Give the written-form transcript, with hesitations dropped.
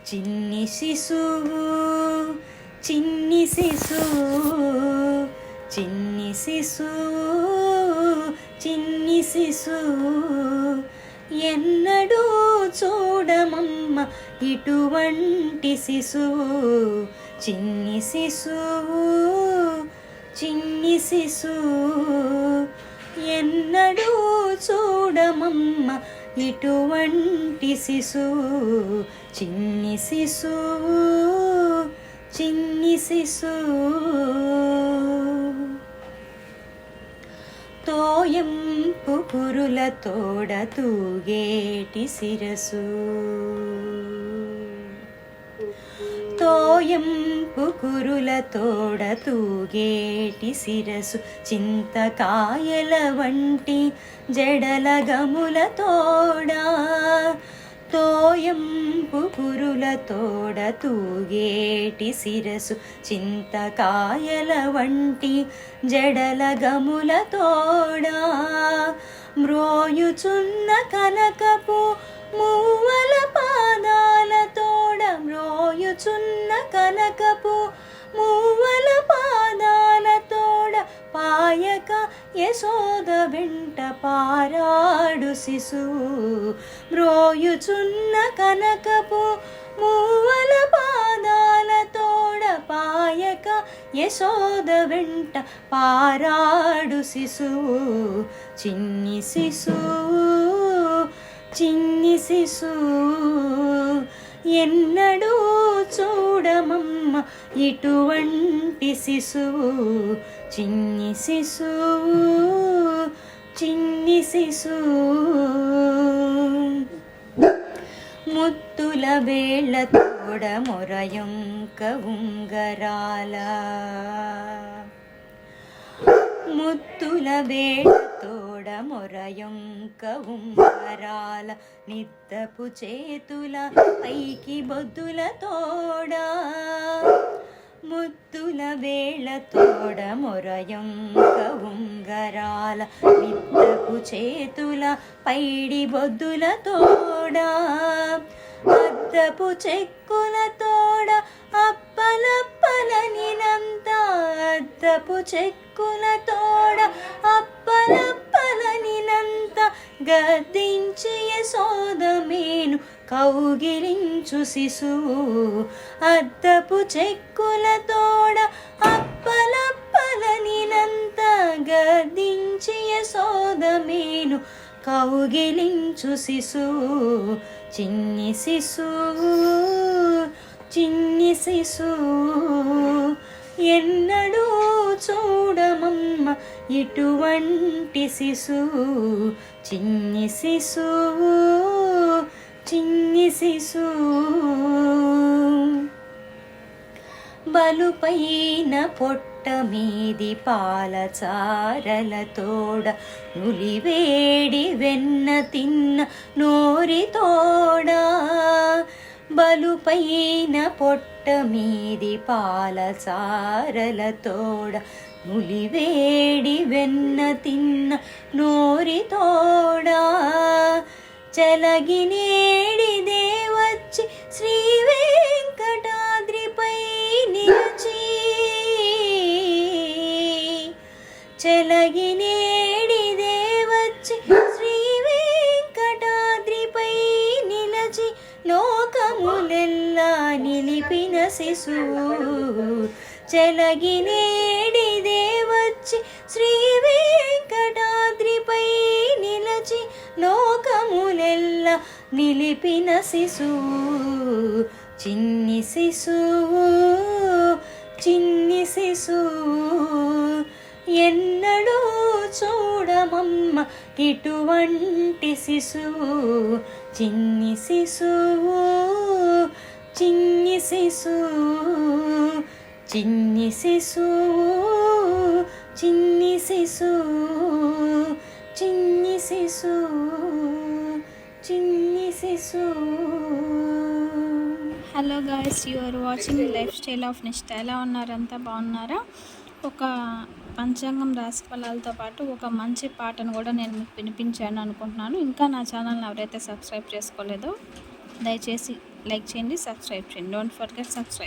చిన్ని శిశువు చిన్ని శిశువు చిన్ని శిశువు చిన్ని శిశువు ఎన్నడూ చూడమమ్మ ఇటువంటి శిశువు చిన్ని శిశువు చిన్ని శిశువు ఎన్నడూ చూడమమ్మ ఇటువంటి శిశువు చిన్ని శిశువు చిన్ని శిశువు తోయంపు పురుల తోడ తూగేటి శిరసు తోయంపు కురుల తోడ తూగేటి శిరసు చింతకాయల వంటి జడల గముల తోడా తోయంపు కురుల తోడ తూగేటి శిరసు చింతకాయల వంటి జడల గముల తోడా మ్రోయుచున్న కనకపు మూవల పాదాల తోడ మ్రోయుచున్న కనకపు మూవల పాదాల తోడ పాయక యశోద వెంట పారాడు శిశువు మ్రోయుచున్న కనకపు మూవల పాదాల తోడ పాయక యశోద వెంట పారాడు శిశువు చిన్ని శిశువు చిన్ని శిశువు ఎన్నడూ చూడమమ్మ ఇటువంటి శిశువు చిన్ని శిశువు చిన్ని శిశువు ముత్తుల వేళ్ళ తోడ మొరయొంక ఉంగరాల ముత్తుల వేళ్ళ తోడ మొరయొంక ఉంగరాల నిద్దపు చేతుల పైకి బొద్దుల తోడా ముత్తుల వేళ తోడ మొరయొంక ఉంగరాల నిద్దపు చేతుల పైడి బొద్దుల తోడా అద్దపు చెక్కుల తోడ అప్పలప్పలనినంత అద్దపు చెక్కుల తోడ అప్పలప్పలనినంత గద్దించి యశోదమేను కౌగిలించు శిశువు అద్దపు చెక్కుల తోడ అప్పలప్పలనినంత గద్దించి యశోదమేను కౌగిలించు శిశువు చిన్ని శిశువు చిన్ని శిశువు ఎన్నడూ చూడమమ్మ ఇటువంటి శిశువు చిన్ని శిశువు చిన్ని శిశువు బలుపైన పొట్ట మీది పాలచారల తోడ నులివేడి వెన్న తిన్న నోరి తోడా బలుపైన పొట్ట మీది పాలచారల తోడ నులివేడి వెన్న తిన్న నోరి తోడా చలగినేడిదే వచ్చి శ్రీ వెంకటాద్రిపై నిలిచి చలగినేడిదే వచ్చి శ్రీ వెంకటాద్రిపై నిలచి లోకములెల్లా నిలిపిన శిశువు చలగినేడిదే వచ్చి శ్రీ వెంకటాద్రిపై నిలచి లోకములెల్లా నిలిపిన శిశువు చిన్ని శిశువు చిన్ని శిశువు ఎన్నడూ చూడమమ్మ ఇటువంటి శిశువు చిన్ని శిశువు చిన్ని శిశువు చిన్ని శిశువు చిన్ని శిశువు చిన్ని శిశువు చిన్ని శిశువు. Hello guys, you are watching lifestyle of Nishta. ఎలా ఉన్నారు? అంతా బాగున్నారా? ఒక పంచాంగం రాశి ఫలాలతో పాటు ఒక మంచి పాటను కూడా నేను మీకు వినిపించాను అనుకుంటున్నాను. ఇంకా నా ఛానల్ని ఎవరైతే సబ్స్క్రైబ్ చేసుకోలేదో దయచేసి లైక్ చేయండి, సబ్స్క్రైబ్ చేయండి. Don't forget subscribe.